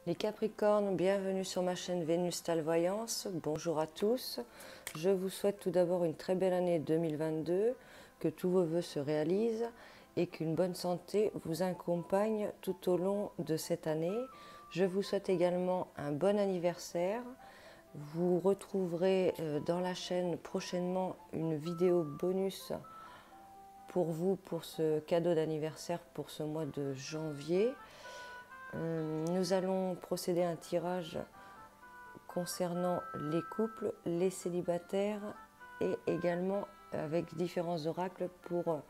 Les Capricornes, bienvenue sur ma chaîne Vénus Talvoyance. Bonjour à tous. Je vous souhaite tout d'abord une très belle année 2022, que tous vos vœux se réalisent et qu'une bonne santé vous accompagne tout au long de cette année. Je vous souhaite également un bon anniversaire. Vous retrouverez dans la chaîne prochainement une vidéo bonus pour vous, pour ce cadeau d'anniversaire pour ce mois de janvier. Nous allons procéder à un tirage concernant les couples, les célibataires et également avec différents oracles pour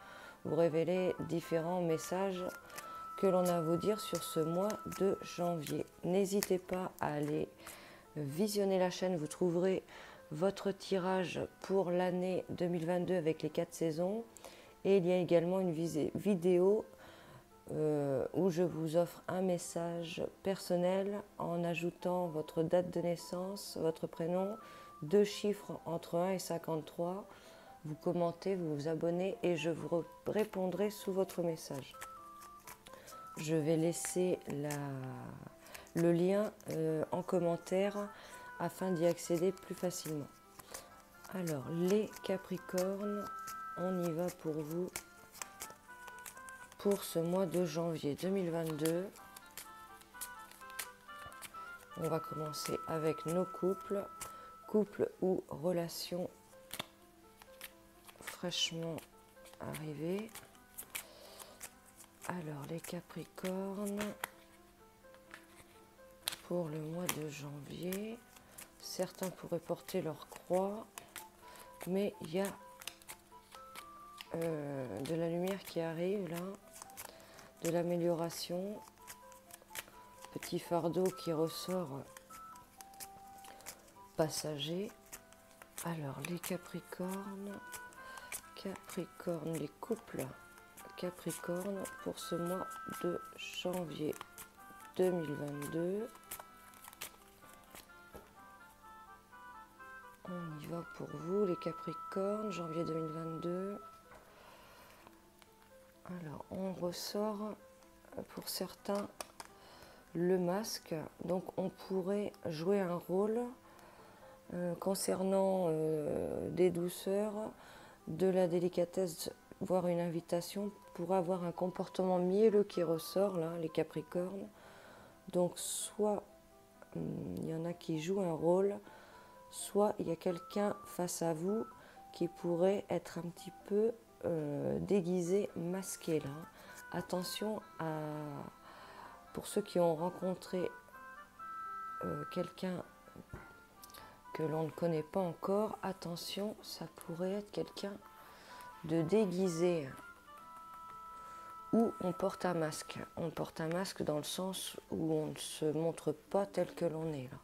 vous révéler différents messages que l'on a à vous dire sur ce mois de janvier. N'hésitez pas à aller visionner la chaîne, vous trouverez votre tirage pour l'année 2022 avec les 4 saisons et il y a également une vidéo où je vous offre un message personnel en ajoutant votre date de naissance, votre prénom, 2 chiffres entre 1 et 53. Vous commentez, vous vous abonnez et je vous répondrai sous votre message. Je vais laisser le lien en commentaire afin d'y accéder plus facilement. Alors, les Capricornes, on y va pour vous. Pour ce mois de janvier 2022, on va commencer avec nos couples, couples ou relations fraîchement arrivés. Alors les Capricornes, pour le mois de janvier, certains pourraient porter leur croix, mais il y a de la lumière qui arrive là, de l'amélioration, petit fardeau qui ressort passager. Alors les Capricornes, les couples Capricornes pour ce mois de janvier 2022. On y va pour vous les Capricornes, janvier 2022. Alors, on ressort pour certains le masque. Donc, on pourrait jouer un rôle concernant des douceurs, de la délicatesse, voire une invitation pour avoir un comportement mielleux qui ressort, là, les Capricornes. Donc, soit il y en a qui jouent un rôle, soit il y a quelqu'un face à vous qui pourrait être un petit peu déguisé, masqué là. Attention pour ceux qui ont rencontré quelqu'un que l'on ne connaît pas encore, attention, ça pourrait être quelqu'un de déguisé ou on porte un masque. On porte un masque dans le sens où on ne se montre pas tel que l'on est là.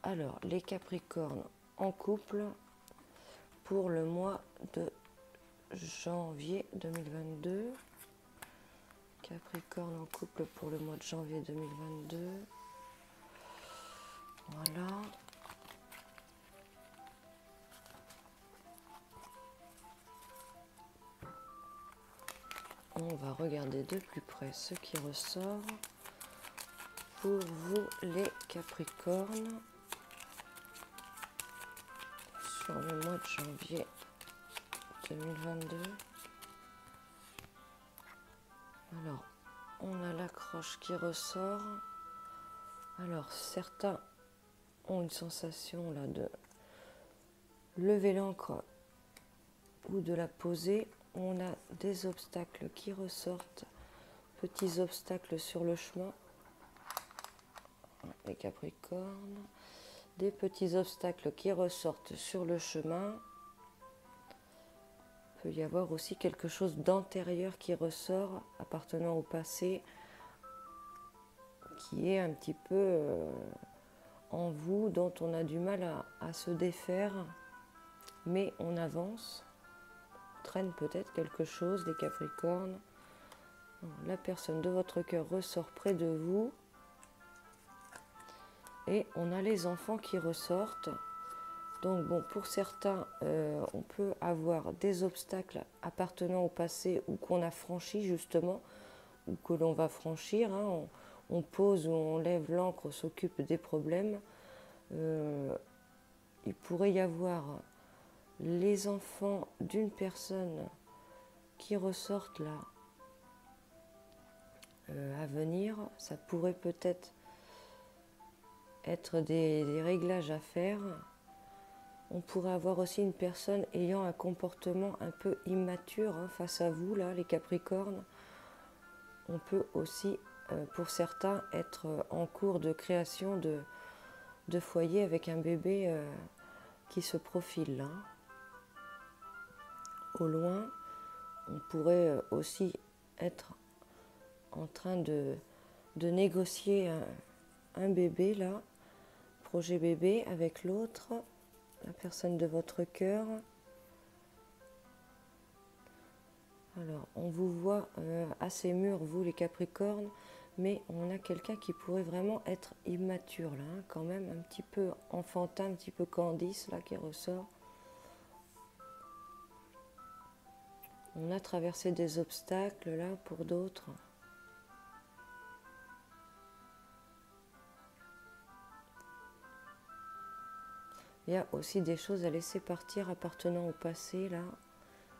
Alors, les Capricornes en couple pour le mois de janvier 2022. Capricorne en couple pour le mois de janvier 2022. Voilà. On va regarder de plus près ce qui ressort pour vous les Capricornes sur le mois de janvier 2022. Alors, on a l'accroche qui ressort. Alors, certains ont une sensation là de lever l'ancre ou de la poser. On a des obstacles qui ressortent, petits obstacles sur le chemin. Les Capricornes, des petits obstacles qui ressortent sur le chemin. Il peut y avoir aussi quelque chose d'antérieur qui ressort, appartenant au passé, qui est un petit peu en vous, dont on a du mal à se défaire, mais on avance, on traîne peut-être quelque chose, les Capricornes. La personne de votre cœur ressort près de vous, et on a les enfants qui ressortent. Donc bon, pour certains, on peut avoir des obstacles appartenant au passé ou qu'on a franchi justement, ou que l'on va franchir. Hein. on pose ou on lève l'encre, on s'occupe des problèmes, il pourrait y avoir les enfants d'une personne qui ressortent là à venir. Ça pourrait peut-être être des réglages à faire. On pourrait avoir aussi une personne ayant un comportement un peu immature face à vous, là, les Capricornes. On peut aussi, pour certains, être en cours de création de foyer avec un bébé qui se profile là. Au loin, on pourrait aussi être en train de négocier un bébé là, projet bébé avec l'autre, la personne de votre cœur. Alors, on vous voit assez mûrs, vous les Capricornes, mais on a quelqu'un qui pourrait vraiment être immature là, quand même, un petit peu enfantin, un petit peu Candice là qui ressort. On a traversé des obstacles là pour d'autres. Il y a aussi des choses à laisser partir appartenant au passé là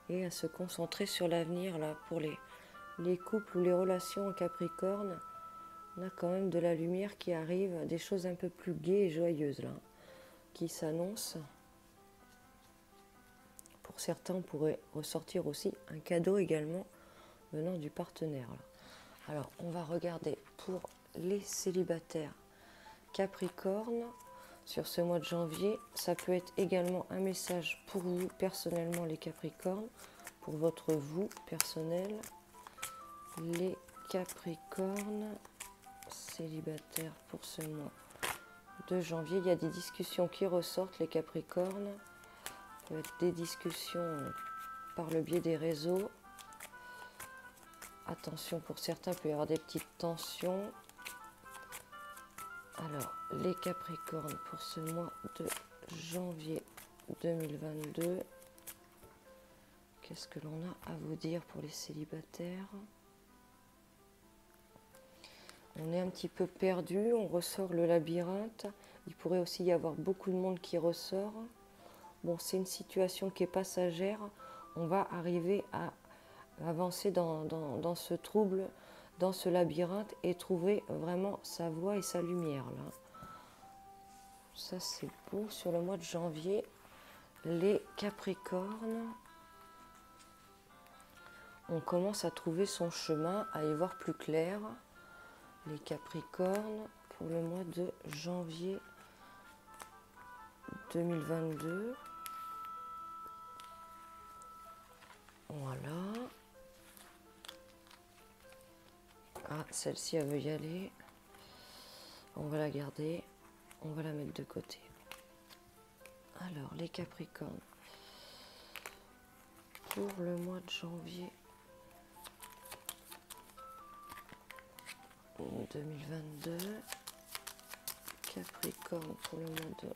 et à se concentrer sur l'avenir là pour les couples ou les relations en Capricorne. On a quand même de la lumière qui arrive, des choses un peu plus gaies et joyeuses là qui s'annoncent. Pour certains, on pourrait ressortir aussi un cadeau également venant du partenaire là. Alors, on va regarder pour les célibataires Capricorne. Sur ce mois de janvier, ça peut être également un message pour vous personnellement les Capricornes, pour votre vous personnel. Les Capricornes célibataires pour ce mois de janvier, il y a des discussions qui ressortent les Capricornes. Ça peut être des discussions par le biais des réseaux. Attention, pour certains, il peut y avoir des petites tensions. Alors, les Capricornes pour ce mois de janvier 2022. Qu'est-ce que l'on a à vous dire pour les célibataires? On est un petit peu perdu, on ressort le labyrinthe. Il pourrait aussi y avoir beaucoup de monde qui ressort. Bon, c'est une situation qui est passagère. On va arriver à avancer dans ce trouble, dans ce labyrinthe et trouver vraiment sa voie et sa lumière là. Ça c'est beau sur le mois de janvier. Les Capricornes, on commence à trouver son chemin, à y voir plus clair. Les Capricornes pour le mois de janvier 2022. Voilà. Ah, celle-ci, elle veut y aller. On va la garder. On va la mettre de côté. Alors, les Capricornes. Pour le mois de janvier 2022. Capricorne pour le mois de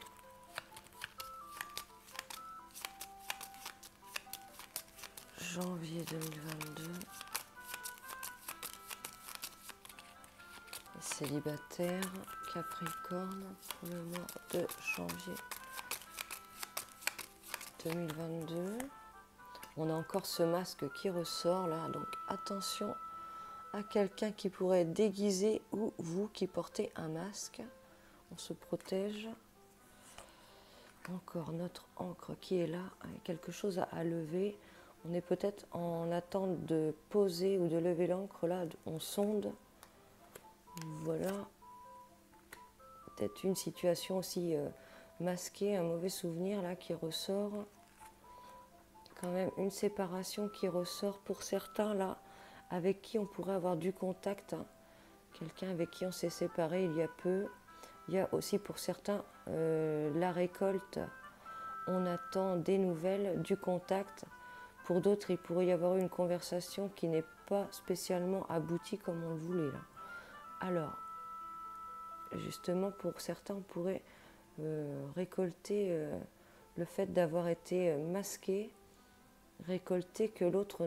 janvier 2022. Célibataire, Capricorne pour le mois de janvier 2022. On a encore ce masque qui ressort là, donc attention à quelqu'un qui pourrait être déguisé ou vous qui portez un masque. On se protège. Encore notre encre qui est là, avec quelque chose à lever. On est peut-être en attente de poser ou de lever l'encre là, on sonde. Voilà, peut-être une situation aussi masquée, un mauvais souvenir là qui ressort. Quand même une séparation qui ressort pour certains là, avec qui on pourrait avoir du contact. Quelqu'un avec qui on s'est séparé il y a peu. Il y a aussi pour certains la récolte. On attend des nouvelles, du contact. Pour d'autres, il pourrait y avoir une conversation qui n'est pas spécialement aboutie comme on le voulait là. Alors, justement, pour certains, on pourrait récolter le fait d'avoir été masqué, récolter que l'autre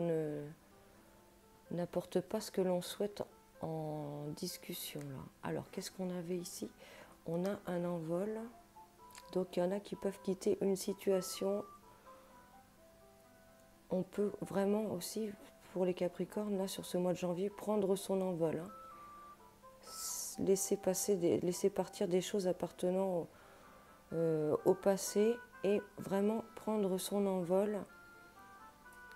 n'apporte pas ce que l'on souhaite en discussion là. Alors, qu'est-ce qu'on avait ici? On a un envol. Donc, il y en a qui peuvent quitter une situation. On peut vraiment aussi, pour les Capricornes, là, sur ce mois de janvier, prendre son envol. Hein. Laisser partir des choses appartenant au passé et vraiment prendre son envol,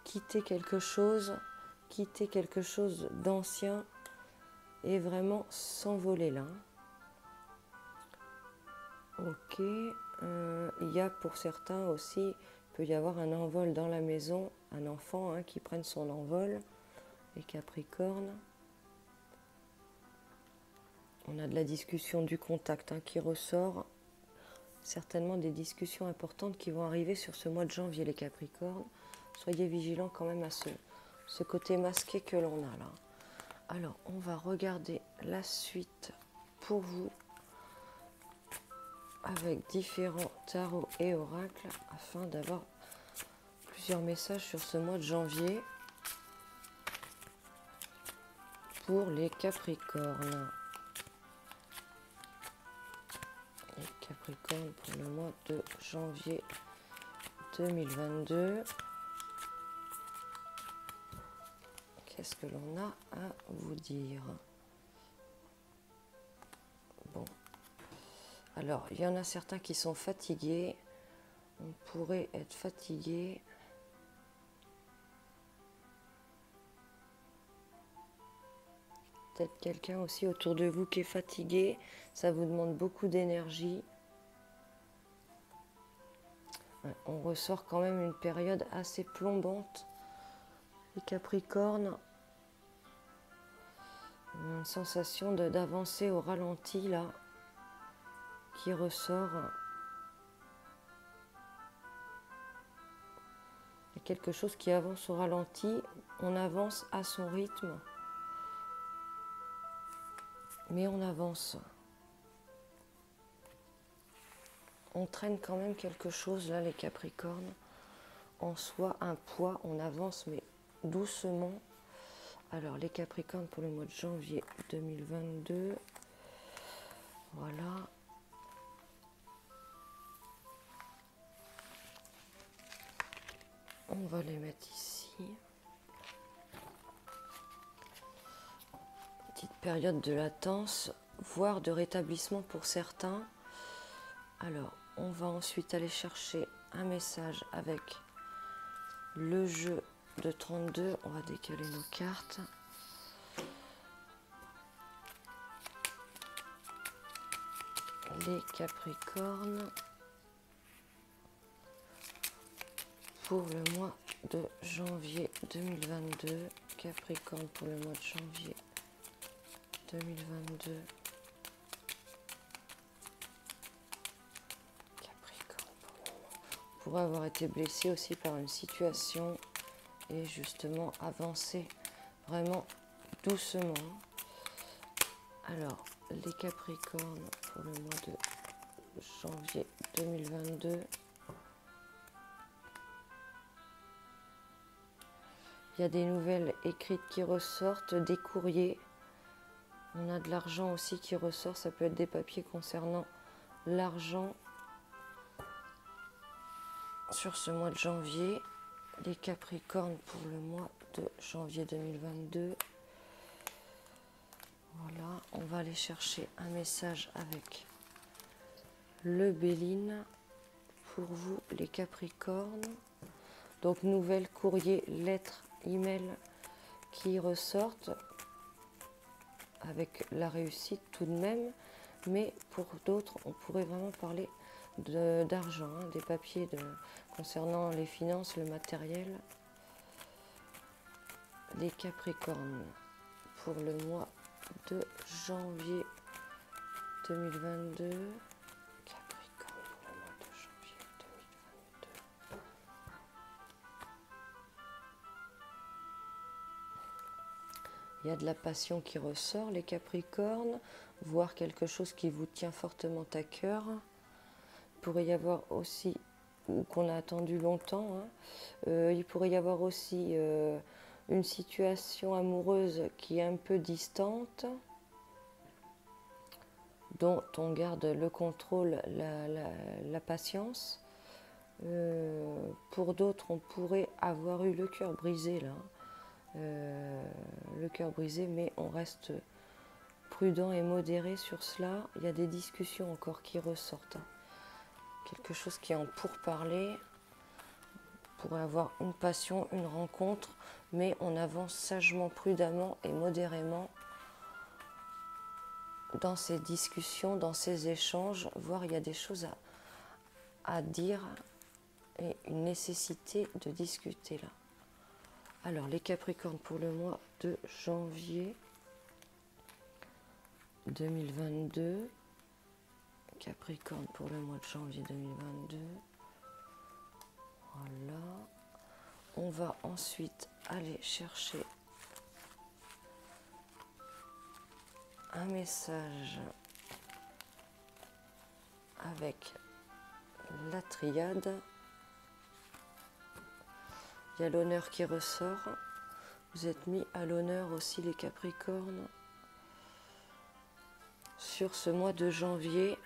quitter quelque chose d'ancien et vraiment s'envoler là. Ok, il y a pour certains aussi, il peut y avoir un envol dans la maison, un enfant hein, qui prenne son envol, les Capricornes. On a de la discussion du contact hein, qui ressort, certainement des discussions importantes qui vont arriver sur ce mois de janvier, les Capricornes. Soyez vigilants quand même à ce côté masqué que l'on a là. Alors, on va regarder la suite pour vous avec différents tarots et oracles afin d'avoir plusieurs messages sur ce mois de janvier pour les Capricornes. Les Capricornes pour le mois de janvier 2022. Qu'est-ce que l'on a à vous dire? Bon. Alors, il y en a certains qui sont fatigués. On pourrait être fatigué. Peut-être quelqu'un aussi autour de vous qui est fatigué. Ça vous demande beaucoup d'énergie. On ressort quand même une période assez plombante. Les Capricornes. Une sensation d'avancer au ralenti là. Qui ressort. Il y a quelque chose qui avance au ralenti. On avance à son rythme. Mais on avance. On traîne quand même quelque chose là, les Capricornes. En soi, un poids, on avance, mais doucement. Alors, les Capricornes pour le mois de janvier 2022. Voilà. On va les mettre ici. Petite période de latence, voire de rétablissement pour certains. Alors, on va ensuite aller chercher un message avec le jeu de 32. On va décaler nos cartes. Les Capricornes pour le mois de janvier 2022. Capricorne pour le mois de janvier 2022. Capricorne pour le moment. Vous pourrez avoir été blessé aussi par une situation et justement avancer vraiment doucement. Alors, les Capricornes pour le mois de janvier 2022. Il y a des nouvelles écrites qui ressortent, des courriers. On a de l'argent aussi qui ressort. Ça peut être des papiers concernant l'argent sur ce mois de janvier. Les Capricornes pour le mois de janvier 2022. Voilà, on va aller chercher un message avec le Béline pour vous, les Capricornes. Donc, nouvelles, courriers, lettres, emails qui ressortent avec la réussite tout de même. Mais pour d'autres, on pourrait vraiment parler d'argent, hein, des papiers concernant les finances, le matériel. Les Capricornes pour le mois de janvier 2022. Capricorne pour le mois de janvier 2022. Il y a de la passion qui ressort, les Capricornes, voire quelque chose qui vous tient fortement à cœur. Il pourrait y avoir aussi, ou qu'on a attendu longtemps, hein, il pourrait y avoir aussi une situation amoureuse qui est un peu distante, dont on garde le contrôle, la patience. Pour d'autres, on pourrait avoir eu le cœur brisé là, le cœur brisé, mais on reste prudent et modéré sur cela. Il y a des discussions encore qui ressortent, quelque chose qui est en pourparler. On pourrait avoir une passion, une rencontre, mais on avance sagement, prudemment et modérément dans ces discussions, dans ces échanges, voire il y a des choses à dire et une nécessité de discuter là. Alors les Capricornes pour le mois de janvier 2022. Capricorne pour le mois de janvier 2022. Voilà. On va ensuite aller chercher un message avec la triade. Il y a l'honneur qui ressort. Vous êtes mis à l'honneur aussi les Capricornes. Sur ce mois de janvier,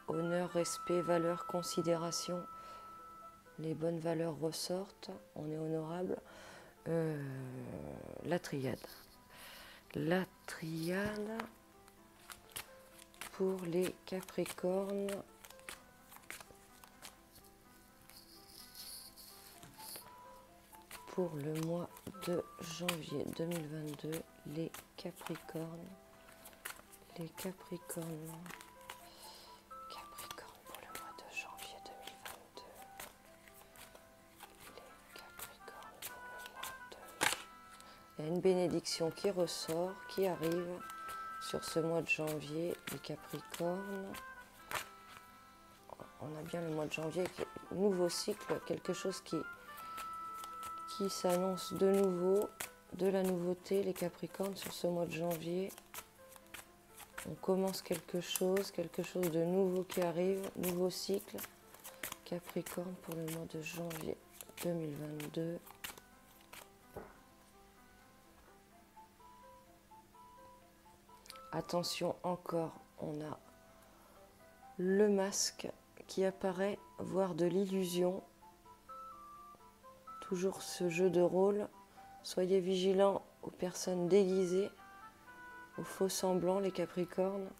honneur, respect, valeur, considération. Les bonnes valeurs ressortent. On est honorable. La triade. La triade pour les Capricornes. Pour le mois de janvier 2022, les Capricornes. Les Capricornes. Capricorne pour le mois de janvier 2022. Les Capricornes pour le mois de... Il y a une bénédiction qui ressort, qui arrive sur ce mois de janvier, les Capricornes. On a bien le mois de janvier, nouveau cycle, quelque chose qui s'annonce de nouveau, de la nouveauté, les Capricornes, sur ce mois de janvier. On commence quelque chose de nouveau qui arrive, nouveau cycle. Capricorne pour le mois de janvier 2022. Attention encore, on a le masque qui apparaît, voire de l'illusion. Toujours ce jeu de rôle. Soyez vigilants aux personnes déguisées, aux faux semblants, les Capricornes.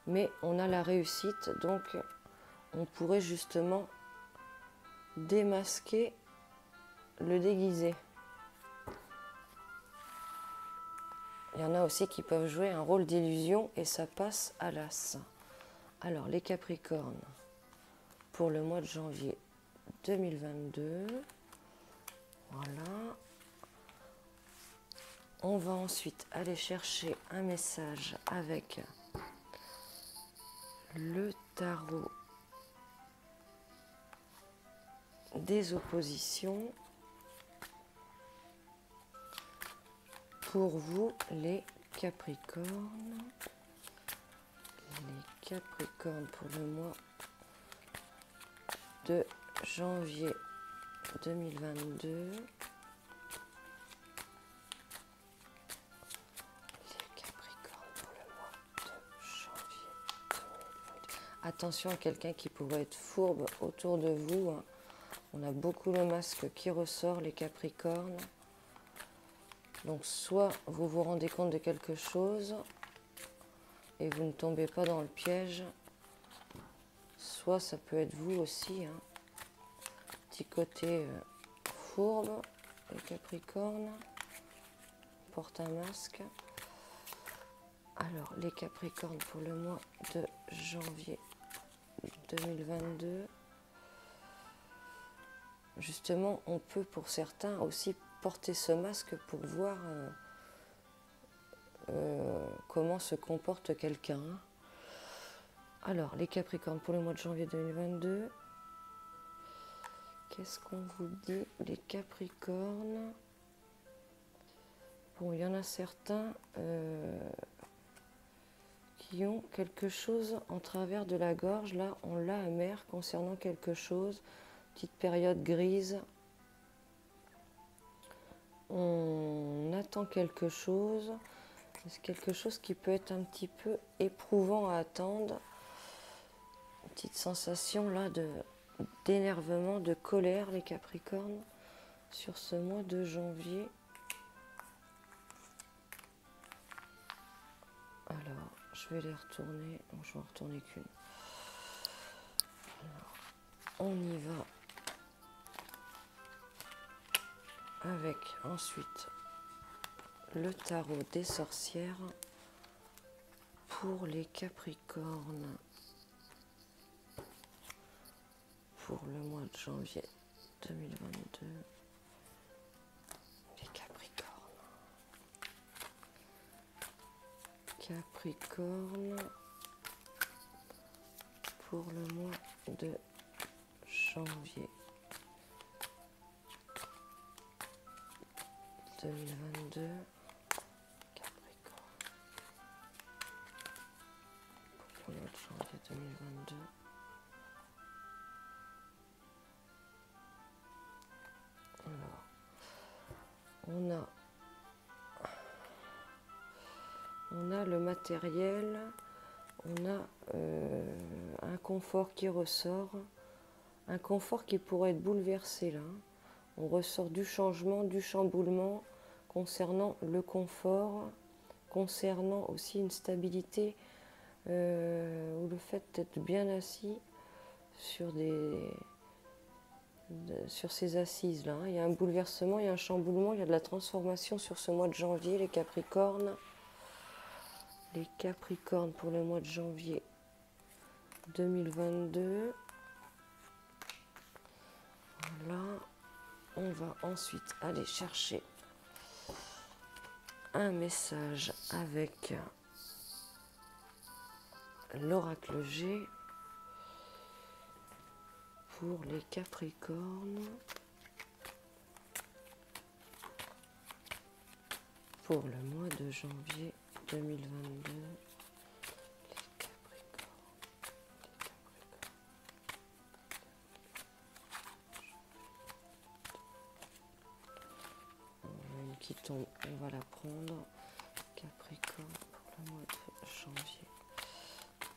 Mais on a la réussite, donc on pourrait justement démasquer le déguisé. Il y en a aussi qui peuvent jouer un rôle d'illusion et ça passe à l'as. Alors les Capricornes, pour le mois de janvier 2022, voilà. On va ensuite aller chercher un message avec le tarot des oppositions. Pour vous, les Capricornes. Les Capricornes pour le mois de janvier 2022. Les Capricornes pour le mois de janvier 2022. Attention à quelqu'un qui pourrait être fourbe autour de vous, hein. On a beaucoup le masque qui ressort, les Capricornes. Donc soit vous vous rendez compte de quelque chose et vous ne tombez pas dans le piège, soit ça peut être vous aussi, hein. Petit côté fourbe, les Capricornes, porte un masque. Alors les Capricornes pour le mois de janvier 2022. Justement, on peut pour certains aussi porter ce masque pour voir comment se comporte quelqu'un. Alors, les Capricornes pour le mois de janvier 2022. Qu'est-ce qu'on vous dit, les Capricornes? Bon, il y en a certains qui ont quelque chose en travers de la gorge. Là, on l'a amer concernant quelque chose. Petite période grise. on attend quelque chose. C'est quelque chose qui peut être un petit peu éprouvant à attendre. Une petite sensation là d'énervement, de colère, les Capricornes, sur ce mois de janvier. Alors, je vais les retourner. Non, je vais en retourner qu'une. On y va avec ensuite le tarot des sorcières pour les Capricornes pour le mois de janvier 2022. Les Capricornes. Capricorne pour le mois de janvier 2022. Capricorne pour le mois de janvier 2022. Alors, on a le matériel, on a un confort qui ressort, un confort qui pourrait être bouleversé là. On ressort du changement, du chamboulement concernant le confort, concernant aussi une stabilité ou le fait d'être bien assis sur ces assises là. Il y a un bouleversement, il y a un chamboulement, il y a de la transformation sur ce mois de janvier, les Capricornes. Les Capricornes pour le mois de janvier 2022. Voilà. On va ensuite aller chercher un message avec l'oracle G pour les Capricornes pour le mois de janvier 2022. Qui tombe, on va la prendre. Capricorne pour le mois de janvier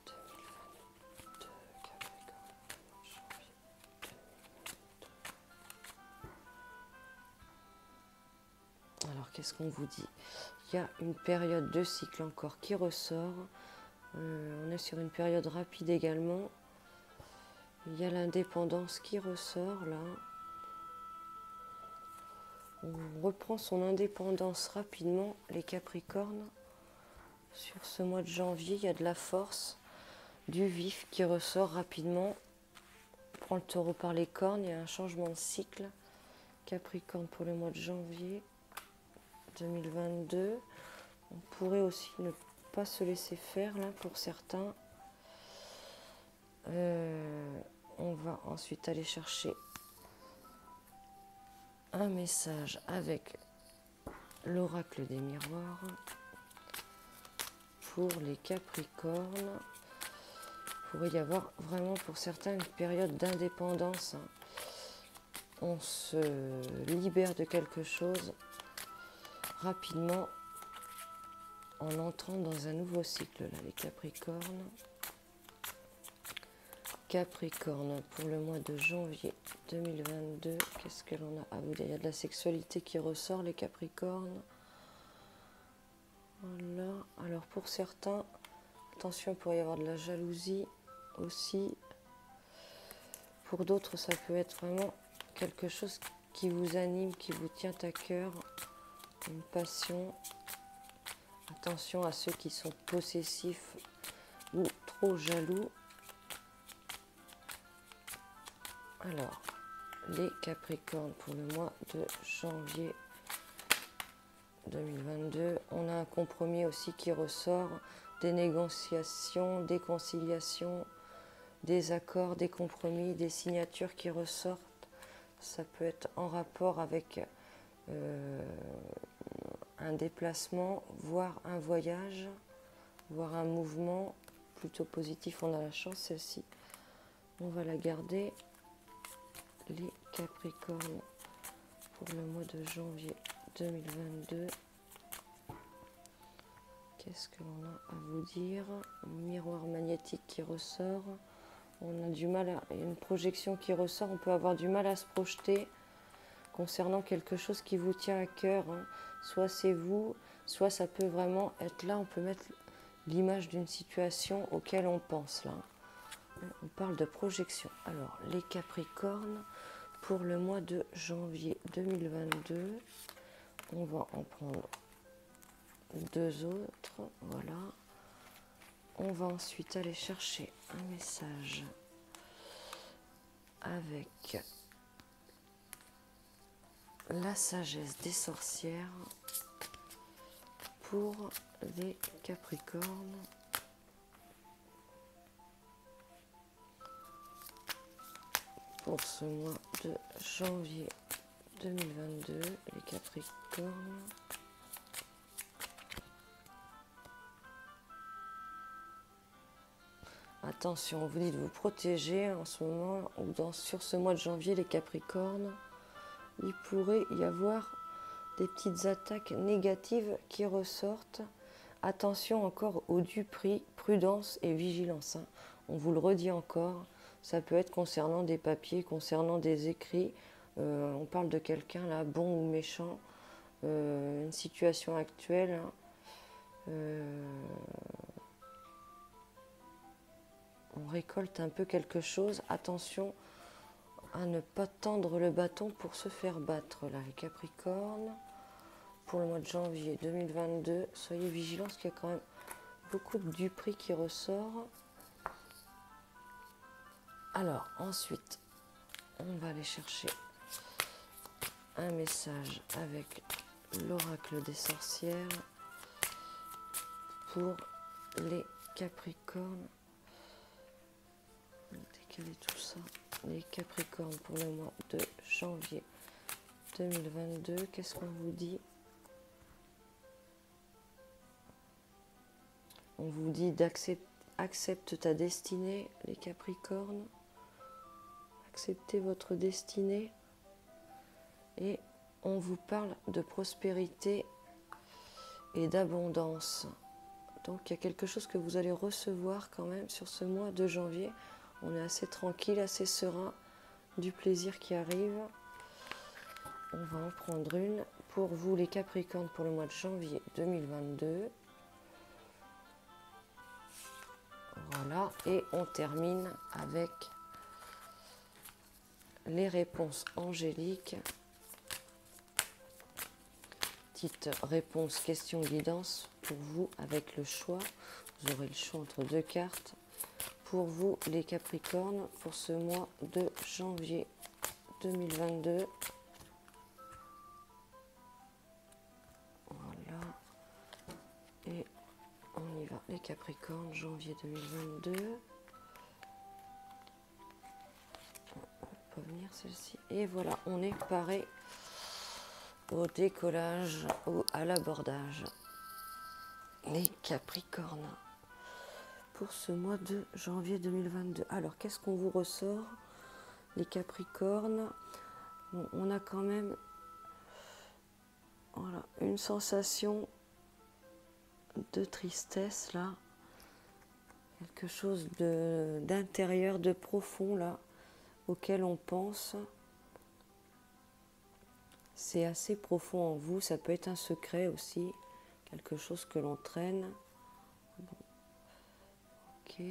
2022. Capricorne pour le mois de janvier 2022. Alors qu'est-ce qu'on vous dit? Il y a une période de cycle encore qui ressort. On est sur une période rapide également. Il y a l'indépendance qui ressort là. On reprend son indépendance rapidement, les Capricornes. Sur ce mois de janvier, il y a de la force, du vif qui ressort rapidement. On prend le taureau par les cornes, il y a un changement de cycle. Capricorne pour le mois de janvier 2022. On pourrait aussi ne pas se laisser faire là pour certains. On va ensuite aller chercher un message avec l'oracle des miroirs pour les Capricornes. Il pourrait y avoir vraiment pour certains une période d'indépendance. On se libère de quelque chose rapidement en entrant dans un nouveau cycle là, les Capricornes. Capricorne pour le mois de janvier 2022. Qu'est-ce que l'on a à vous dire? Il y a de la sexualité qui ressort, les Capricornes. Voilà. Alors pour certains, attention, il pourrait y avoir de la jalousie aussi. Pour d'autres, ça peut être vraiment quelque chose qui vous anime, qui vous tient à cœur. Une passion. Attention à ceux qui sont possessifs ou trop jaloux. Alors, les Capricornes pour le mois de janvier 2022, on a un compromis aussi qui ressort, des négociations, des conciliations, des accords, des compromis, des signatures qui ressortent. Ça peut être en rapport avec un déplacement, voire un voyage, voire un mouvement plutôt positif. On a la chance, celle-ci. On va la garder. Les Capricornes pour le mois de janvier 2022. Qu'est-ce que l'on a à vous dire? Un miroir magnétique qui ressort. On a du mal à... Il y a une projection qui ressort. On peut avoir du mal à se projeter concernant quelque chose qui vous tient à cœur. Hein. Soit c'est vous, soit ça peut vraiment être là. On peut mettre l'image d'une situation auquel on pense là. On parle de projection. Alors, les Capricornes, pour le mois de janvier 2022, on va en prendre deux autres. Voilà. On va ensuite aller chercher un message avec la sagesse des sorcières pour les Capricornes. Pour ce mois de janvier 2022, les Capricornes. Attention, on vous dit de vous protéger en ce moment, ou sur ce mois de janvier, les Capricornes. Il pourrait y avoir des petites attaques négatives qui ressortent. Attention encore aux duperies, prudence et vigilance. Hein. On vous le redit encore, ça peut être concernant des papiers, concernant des écrits. On parle de quelqu'un là, bon ou méchant. Une situation actuelle. Hein. On récolte un peu quelque chose. Attention à ne pas tendre le bâton pour se faire battre. Là, les Capricornes, pour le mois de janvier 2022, soyez vigilants parce qu'il y a quand même beaucoup de duperies qui ressort. Alors, ensuite, on va aller chercher un message avec l'oracle des sorcières pour les Capricornes. Décaler tout ça. Les Capricornes pour le mois de janvier 2022. Qu'est-ce qu'on vous dit? On vous dit accepte ta destinée, les Capricornes. Acceptez votre destinée. Et on vous parle de prospérité et d'abondance. Donc il y a quelque chose que vous allez recevoir quand même sur ce mois de janvier. On est assez tranquille, assez serein, du plaisir qui arrive. On va en prendre une pour vous les Capricornes pour le mois de janvier 2022. Voilà, et on termine avec les réponses angéliques. Petite réponse question guidance pour vous avec le choix. Vous aurez le choix entre deux cartes. Pour vous les Capricornes pour ce mois de janvier 2022. Voilà. Et on y va. Les Capricornes, janvier 2022. On peut venir celle-ci. Et voilà, on est paré au décollage ou à l'abordage. Les Capricornes. Pour ce mois de janvier 2022. Alors, qu'est-ce qu'on vous ressort, les Capricornes? Bon, on a quand même voilà, une sensation de tristesse, là. Quelque chose d'intérieur, de profond, là, auquel on pense. C'est assez profond en vous. Ça peut être un secret aussi. Quelque chose que l'on traîne. Bon. Ok.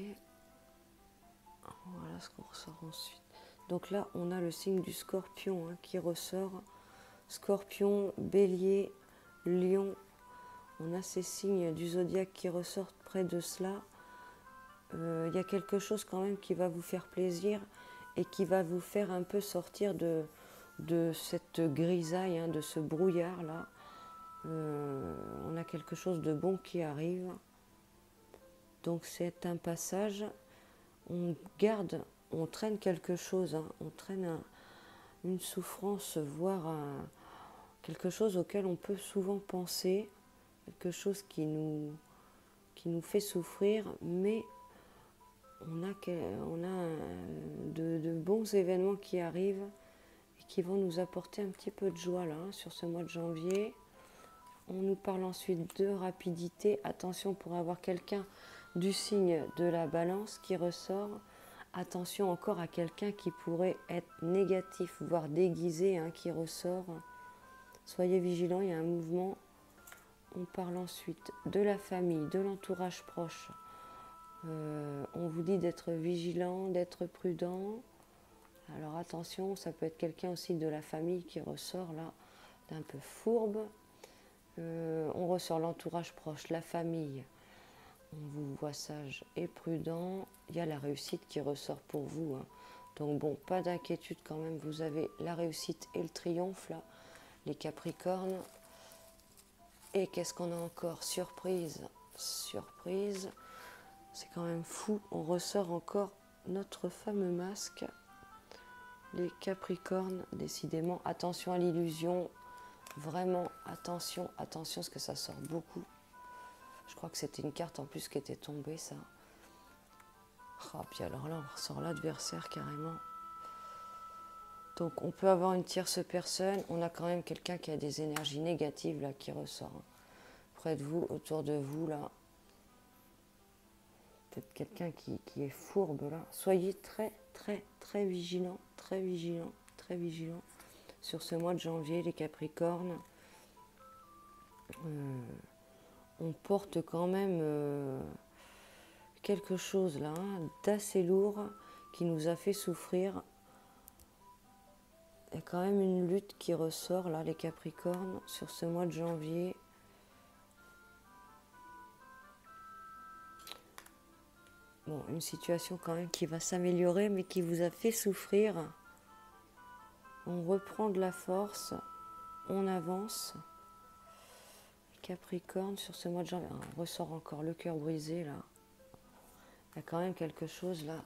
Voilà ce qu'on ressort ensuite. Donc là, on a le signe du Scorpion hein, qui ressort. Scorpion, Bélier, Lion. On a ces signes du zodiaque qui ressortent près de cela. Il y a quelque chose quand même qui va vous faire plaisir et qui va vous faire un peu sortir de cette grisaille, hein, de ce brouillard-là. On a quelque chose de bon qui arrive. Donc c'est un passage. On garde, on traîne quelque chose, hein, on traîne une souffrance, voire quelque chose auquel on peut souvent penser, quelque chose qui nous fait souffrir, mais on a de bons événements qui arrivent et qui vont nous apporter un petit peu de joie là, hein, sur ce mois de janvier. On nous parle ensuite de rapidité. Attention pour avoir quelqu'un du signe de la balance qui ressort. Attention encore à quelqu'un qui pourrait être négatif, voire déguisé, hein, qui ressort. Soyez vigilants, il y a un mouvement. On parle ensuite de la famille, de l'entourage proche. On vous dit d'être vigilant, d'être prudent. Alors attention, ça peut être quelqu'un aussi de la famille qui ressort là, d'un peu fourbe. On ressort l'entourage proche, la famille. On vous voit sage et prudent. Il y a la réussite qui ressort pour vous, hein. Donc bon, pas d'inquiétude quand même. Vous avez la réussite et le triomphe là, les Capricornes. Et qu'est-ce qu'on a encore? Surprise, surprise. C'est quand même fou. On ressort encore notre fameux masque. Les Capricornes, décidément, attention à l'illusion. Vraiment, attention, attention, parce que ça sort beaucoup. Je crois que c'était une carte en plus qui était tombée, ça. Oh, puis alors là, on ressort l'adversaire carrément. Donc, on peut avoir une tierce personne. On a quand même quelqu'un qui a des énergies négatives, là, qui ressort. Près de vous, autour de vous, là. Peut-être quelqu'un qui est fourbe, là. Soyez très, très, très vigilants, très vigilants, très vigilants. Sur ce mois de janvier, les Capricornes. On porte quand même quelque chose là, hein, d'assez lourd qui nous a fait souffrir. Il y a quand même une lutte qui ressort là, les Capricornes, sur ce mois de janvier. Bon, une situation quand même qui va s'améliorer, mais qui vous a fait souffrir. On reprend de la force, on avance. Capricorne, sur ce mois de janvier, on ressort encore le cœur brisé là. Il y a quand même quelque chose là,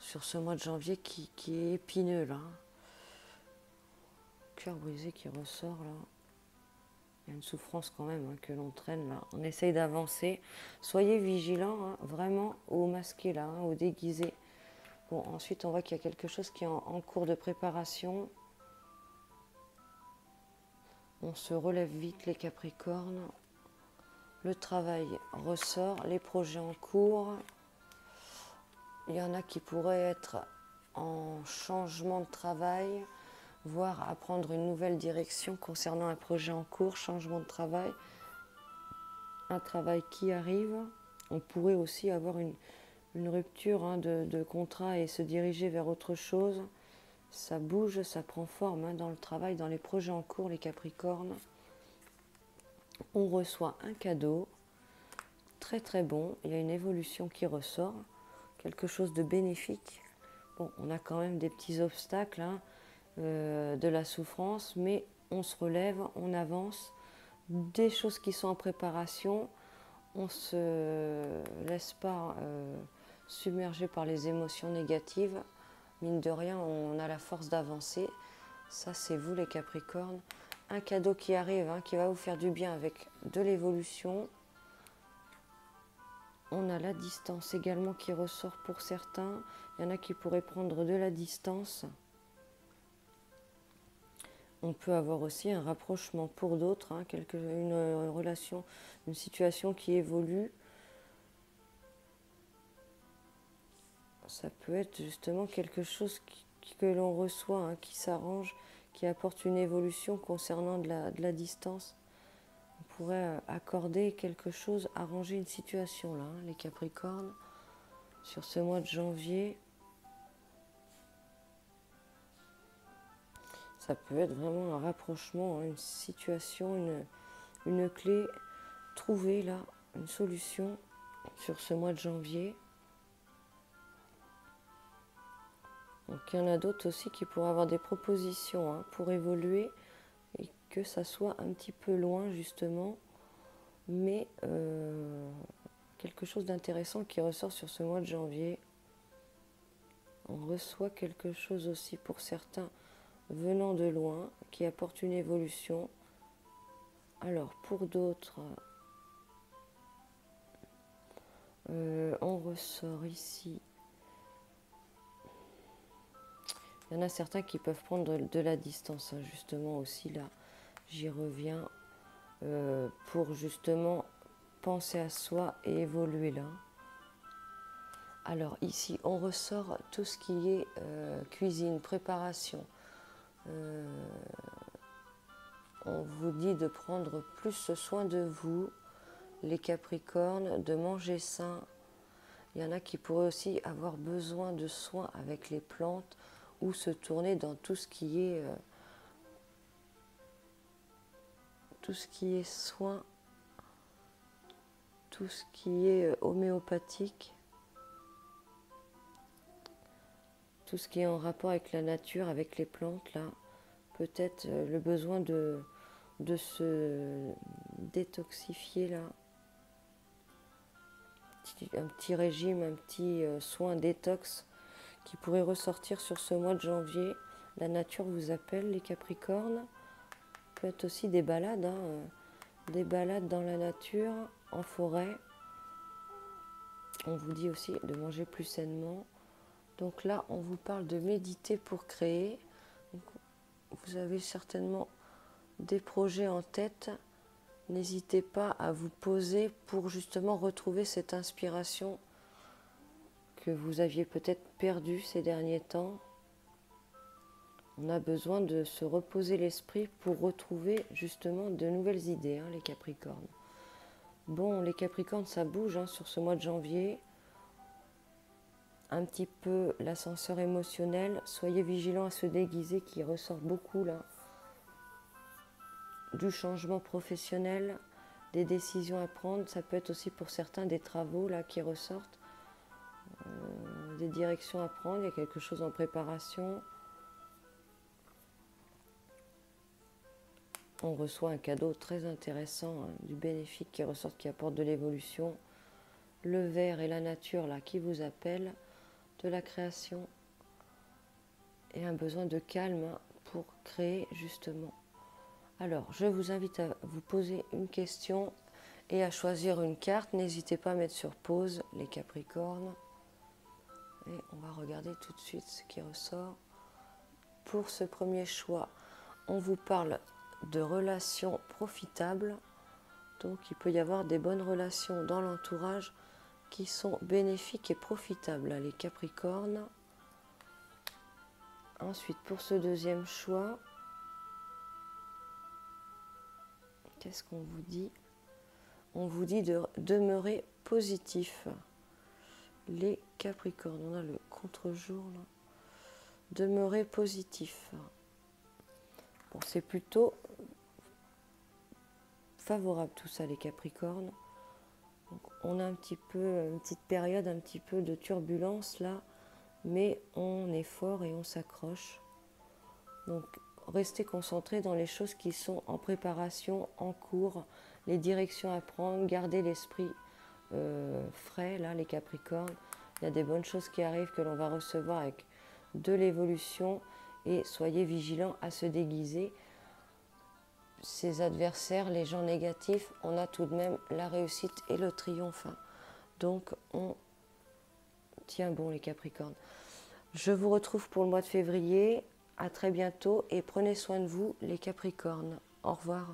sur ce mois de janvier qui est épineux là. Cœur brisé qui ressort là. Il y a une souffrance quand même, hein, que l'on traîne là. On essaye d'avancer. Soyez vigilants, hein, vraiment au masqué là, hein, au déguisé. Bon, ensuite on voit qu'il y a quelque chose qui est en cours de préparation. On se relève vite les Capricornes. Le travail ressort, les projets en cours. Il y en a qui pourraient être en changement de travail, voire à prendre une nouvelle direction concernant un projet en cours, changement de travail, un travail qui arrive. On pourrait aussi avoir une rupture, hein, de contrat et se diriger vers autre chose. Ça bouge, ça prend forme, hein, dans le travail, dans les projets en cours, les Capricornes. On reçoit un cadeau très très bon, il y a une évolution qui ressort, quelque chose de bénéfique. Bon, on a quand même des petits obstacles, hein, de la souffrance, mais on se relève, on avance, des choses qui sont en préparation, on ne se laisse pas submerger par les émotions négatives. Mine de rien, on a la force d'avancer. Ça, c'est vous les Capricornes. Un cadeau qui arrive, hein, qui va vous faire du bien avec de l'évolution. On a la distance également qui ressort pour certains. Il y en a qui pourraient prendre de la distance. On peut avoir aussi un rapprochement pour d'autres, hein, une relation, une situation qui évolue. Ça peut être justement quelque chose que l'on reçoit, hein, qui s'arrange, qui apporte une évolution concernant de la distance. On pourrait accorder quelque chose, arranger une situation là, hein, les Capricornes, sur ce mois de janvier. Ça peut être vraiment un rapprochement, hein, une situation, une clé, trouver là, une solution sur ce mois de janvier. Donc il y en a d'autres aussi qui pourraient avoir des propositions, hein, pour évoluer et que ça soit un petit peu loin justement, mais quelque chose d'intéressant qui ressort sur ce mois de janvier. On reçoit quelque chose aussi pour certains venant de loin qui apporte une évolution. Alors pour d'autres, on ressort ici. Il Il y en a certains qui peuvent prendre de la distance, hein, justement aussi là, j'y reviens, pour justement penser à soi et évoluer là. Alors ici, on ressort tout ce qui est cuisine, préparation. On vous dit de prendre plus soin de vous, les Capricornes, de manger sain. Il y en a qui pourraient aussi avoir besoin de soins avec les plantes ou se tourner dans tout ce qui est soins, tout ce qui est homéopathique, tout ce qui est en rapport avec la nature, avec les plantes là. Peut-être le besoin de se détoxifier là. Un petit régime, un petit soin détox qui pourrait ressortir sur ce mois de janvier. La nature vous appelle, les Capricornes. Peut être aussi des balades, hein, des balades dans la nature, en forêt. On vous dit aussi de manger plus sainement. Donc là, on vous parle de méditer pour créer. Donc, vous avez certainement des projets en tête. N'hésitez pas à vous poser pour justement retrouver cette inspiration que vous aviez peut-être perdue ces derniers temps. On a besoin de se reposer l'esprit pour retrouver justement de nouvelles idées, hein, les Capricornes. Bon, les Capricornes, ça bouge hein, sur ce mois de janvier. Un petit peu l'ascenseur émotionnel. Soyez vigilants à se déguiser qui ressort beaucoup là. Du changement professionnel, des décisions à prendre. Ça peut être aussi pour certains des travaux là qui ressortent. Des directions à prendre. Il y a quelque chose en préparation. On reçoit un cadeau très intéressant, hein, du bénéfique qui ressort, qui apporte de l'évolution. Le vert et la nature là qui vous appellent, de la création et un besoin de calme pour créer justement. Alors, je vous invite à vous poser une question et à choisir une carte. N'hésitez pas à mettre sur pause les Capricornes. Et on va regarder tout de suite ce qui ressort. Pour ce premier choix, on vous parle de relations profitables. Donc, il peut y avoir des bonnes relations dans l'entourage qui sont bénéfiques et profitables, les Capricornes. Ensuite, pour ce deuxième choix, qu'est-ce qu'on vous dit? On vous dit de demeurer positif. Les Capricornes, on a le contre-jour là. Demeurer positif. Bon, c'est plutôt favorable tout ça, les Capricornes. Donc, on a un petit peu, une petite période, un petit peu de turbulence là, mais on est fort et on s'accroche. Donc, restez concentrés dans les choses qui sont en préparation, en cours, les directions à prendre, gardez l'esprit frais, là, les Capricornes. Il y a des bonnes choses qui arrivent que l'on va recevoir avec de l'évolution et soyez vigilants à se déguiser. Ces adversaires, les gens négatifs, on a tout de même la réussite et le triomphe. Donc, on tient bon, les Capricornes. Je vous retrouve pour le mois de février. À très bientôt et prenez soin de vous, les Capricornes. Au revoir.